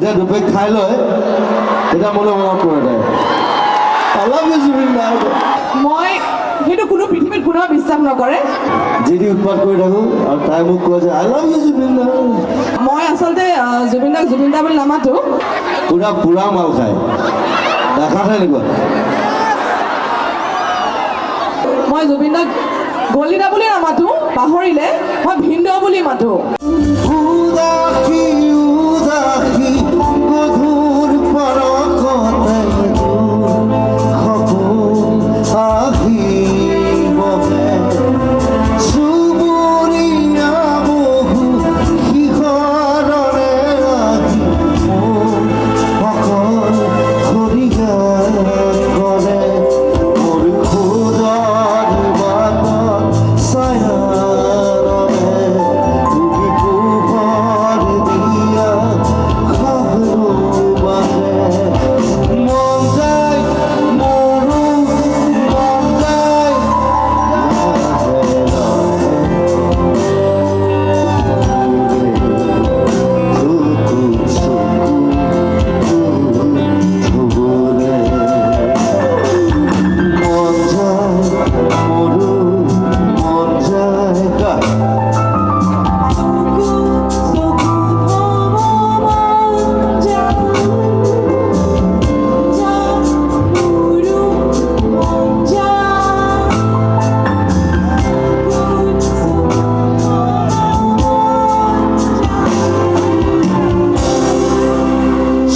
যেতিয়া দুপেক খাই লয় তেতিয়া মোলৈ মনত পৰে তাই I love you জুবিন দা মই সেইটো কোনো পৃথিৱীত কোনেও বিশ্বাস নকৰে যি দি উৎপাত কৰি থাকোঁ আৰু তাই মোক কয় যে I love you জুবিন দা মই আচলতে জুবিন দা বুলি নামাতো পুৰা মাল খায় দেখা নাই এনেকুৱা মই জুবিন দাক গলিদা বুলি নামাতো পাহৰিলে মই ভিনদেউ বুলি মাতো উদাসী উদাসী গধুৰ পৰকতে সপোন আহিবহে চুবুৰীয়া বহু শিখৰৰে আহি অকল খৰিয়া কৰে মোৰ খোজৰ বাটত ছায়াৰৰে ডুবি পোহৰ দিয়া খাহৰু বাহে মন যায় মোৰো মন যায়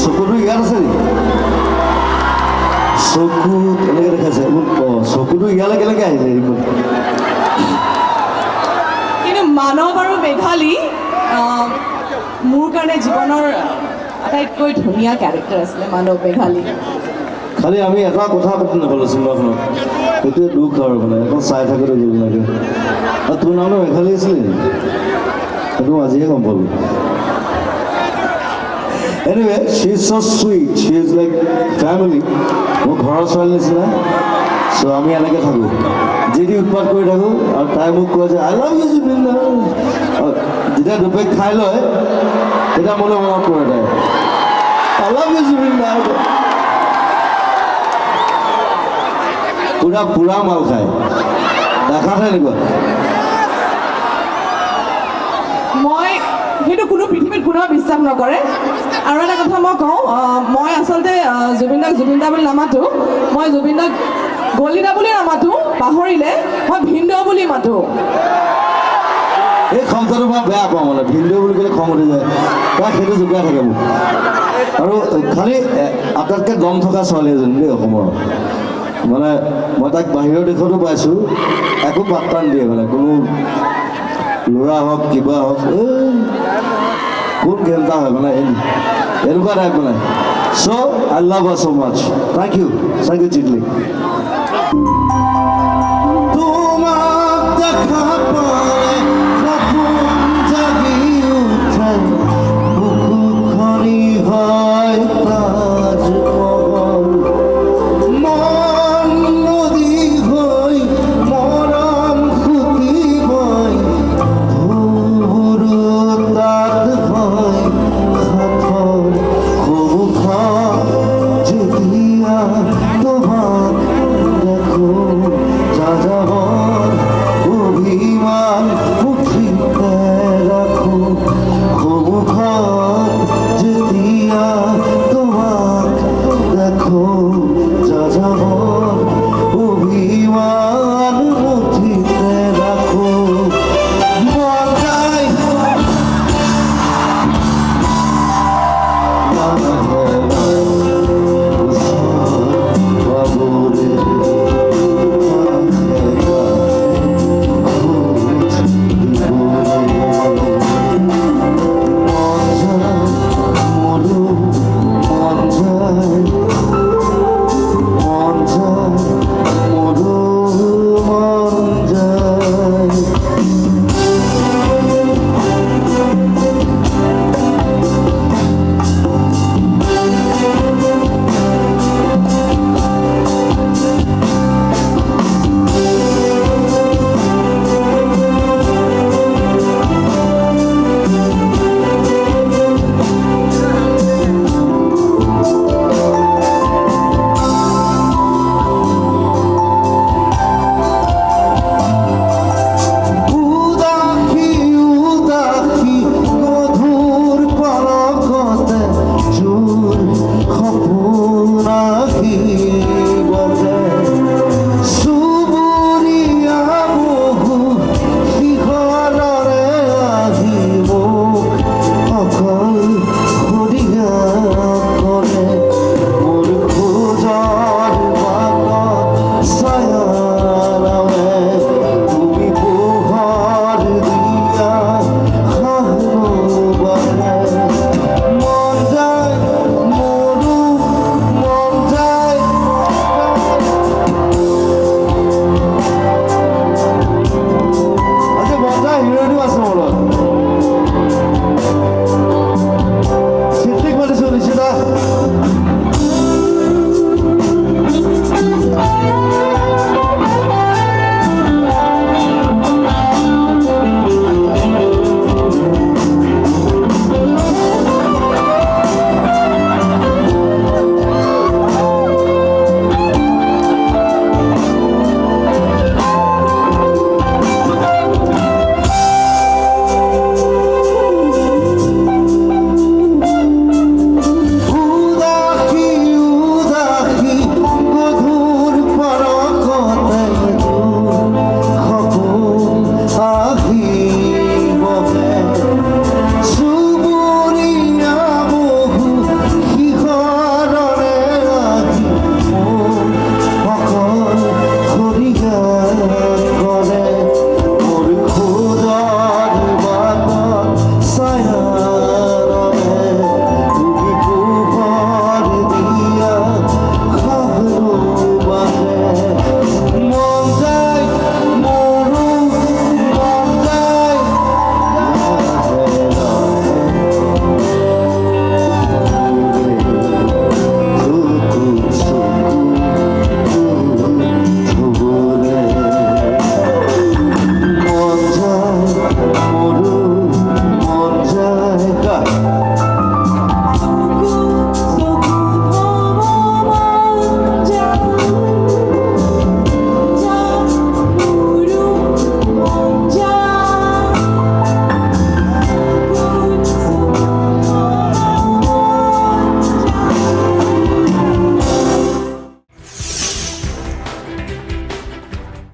চকুটো ইয়াত আছে নেকি চকুত এনেকৈ দেখাইছে চকুটো ইয়ালৈ কেনেকৈ আহিলে এইবোৰ কিন্তু মানৱ আৰু মেঘালী মোৰ কাৰণে জীৱনৰ আটাইতকৈ ধুনীয়া কেৰেক্টাৰ আছিলে মানৱ মেঘালী খালি আমি এটা কথা পাতি নাপালোঁ চিনেমাখনত সেইটোৱে দুখ আৰু মানে এখন চাই থাকোঁতে দুখ লাগে আৰু তোৰ নামটো মেঘালী আছিলে নেকি সেইটো আজিহে গম পালোঁ Anyway, she is so sweet. She is like family. মোৰ ঘৰৰ ছোৱালী নিচিনা চ' আমি এনেকৈ থাকোঁ যি দি উৎপাত কৰি থাকোঁ আৰু তাই মোক কয় যে I love you জুবিন দা যেতিয়া দুপেক খাই লয় তেতিয়া মোলৈ মনত পৰে তাই I love you জুবিন দা পুৰা মাল খায় দেখা নাই এনেকুৱা মই সেইটো কোনো পৃথিৱীত কোনেও বিশ্বাস নকৰে আৰু এটা কথা মই কওঁ মই আচলতে জুবিন দা বুলি নামাতো মই জুবিন দাক গলিদা বুলি নামাতো পাহৰিলে মই ভিনদেউ বুলি মাতো এই শব্দটো মই বেয়া পাওঁ মানে ভিনদেউ বুলি ক'লে খং উঠি যায় তাই সেইটো জোকাই থাকে মোক আৰু খালি আটাইতকৈ দম থকা ছোৱালী এজনী দেই অসমৰ মানে মই তাক বাহিৰৰ দেশতো পাইছোঁ একো পাত্তা নিদিয়ে মানে কোনো ল'ৰা হওক কিবা হওক কোন ঘেণ্টা হয় মানে এনেকুৱা টাইপ মানে so' I love her so' much thank you চিডলি তোমাক দেখা